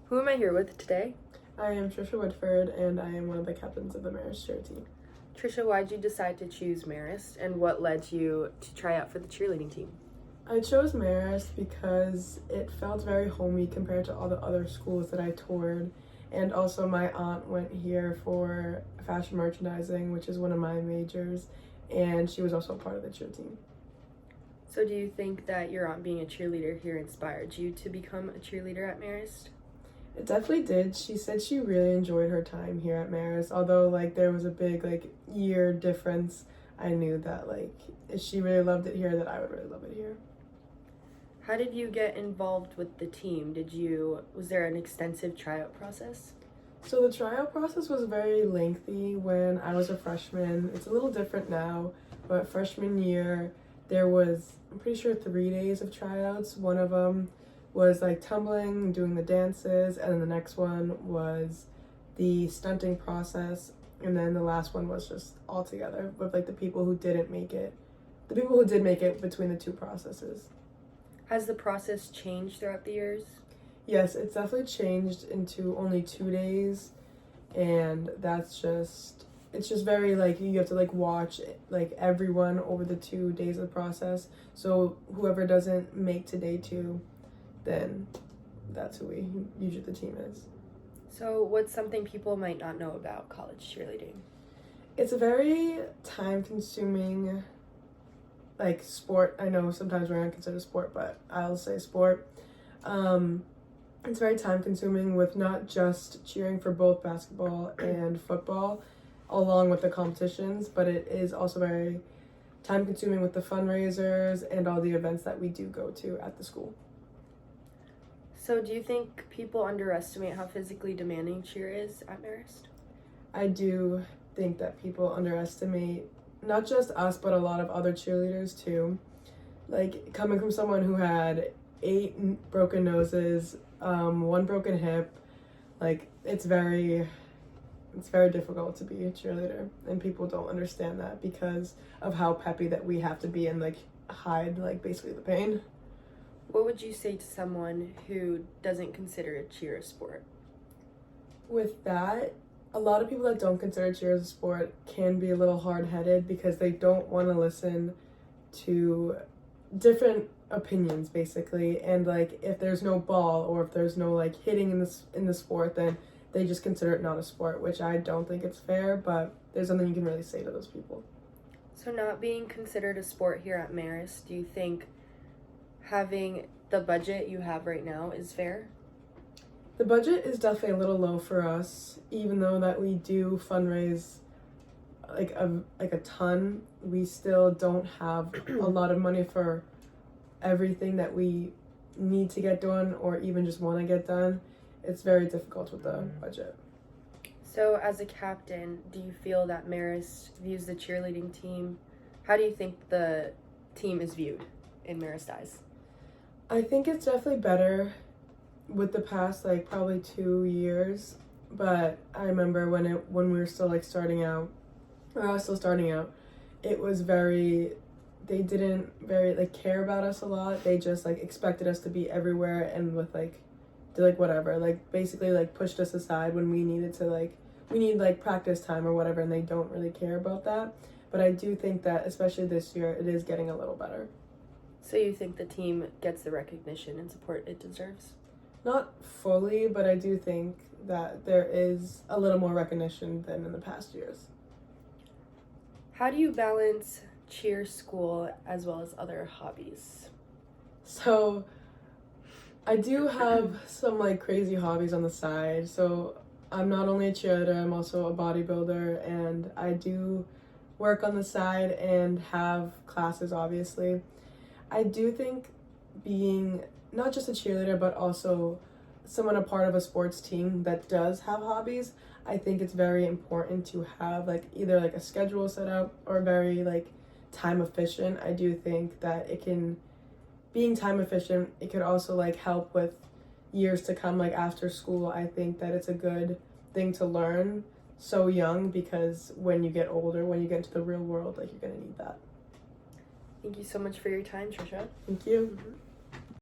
Who am I here with today? I am Tricia Woodford, and I am one of the captains of the Marist cheer team. Tricia, why'd you decide to choose Marist, and what led you to try out for the cheerleading team? I chose Marist because it felt very homey compared to all the other schools that I toured, and also my aunt went here for fashion merchandising, which is one of my majors, and she was also a part of the cheer team. So do you think that your aunt being a cheerleader here inspired you to become a cheerleader at Marist? It definitely did. She said she really enjoyed her time here at Marist, although there was a big year difference. I knew that if she really loved it here, that I would really love it here. How did you get involved with the team? Was there an extensive tryout process? So the tryout process was very lengthy when I was a freshman. It's a little different now, but freshman year there was, I'm pretty sure, 3 days of tryouts. One of them was tumbling, doing the dances, and then the next one was the stunting process, and then the last one was just all together with the people who didn't make it. The people who did make it between the two processes. Has the process changed throughout the years? Yes, it's definitely changed into only 2 days, and it's just very you have to watch everyone over the 2 days of the process. So whoever doesn't make to day 2, then that's who usually the team is. So what's something people might not know about college cheerleading? It's a very time-consuming sport. I know sometimes we're not considered sport, but I'll say sport. It's very time-consuming with not just cheering for both basketball and football along with the competitions, but it is also very time-consuming with the fundraisers and all the events that we do go to at the school. So do you think people underestimate how physically demanding cheer is at Marist? I do think that people underestimate not just us, but a lot of other cheerleaders too. Coming from someone who had 8 broken noses, 1 broken hip, it's very difficult to be a cheerleader, and people don't understand that because of how peppy that we have to be and hide basically the pain. What would you say to someone who doesn't consider cheer a sport? With that, a lot of people that don't consider cheer as a sport can be a little hard-headed because they don't want to listen to different opinions basically, and if there's no ball or if there's no hitting in the sport, then they just consider it not a sport, which I don't think it's fair, but there's something you can really say to those people. So not being considered a sport here at Marist, do you think having the budget you have right now is fair? The budget is definitely a little low for us, even though that we do fundraise a ton. We still don't have a lot of money for everything that we need to get done or even just want to get done. It's very difficult with the budget. So as a captain, do you feel that Marist views the cheerleading team? How do you think the team is viewed in Marist eyes? I think it's definitely better with the past probably 2 years, but I remember when we were still starting out, or I was still starting out, it was they didn't very care about us a lot. They just expected us to be everywhere and with do whatever, basically pushed us aside when we needed to we need practice time or whatever, and they don't really care about that. But I do think that especially this year it is getting a little better. So you think the team gets the recognition and support it deserves? Not fully, but I do think that there is a little more recognition than in the past years. How do you balance cheer, school, as well as other hobbies? So I do have some crazy hobbies on the side. So I'm not only a cheerleader, I'm also a bodybuilder, and I do work on the side and have classes, obviously. I do think being not just a cheerleader, but also someone a part of a sports team that does have hobbies, I think it's very important to have either a schedule set up or very time efficient. I do think that being time efficient, it could also help with years to come after school. I think that it's a good thing to learn so young, because when you get older, when you get into the real world, you're gonna need that. Thank you so much for your time, Tricia. Thank you.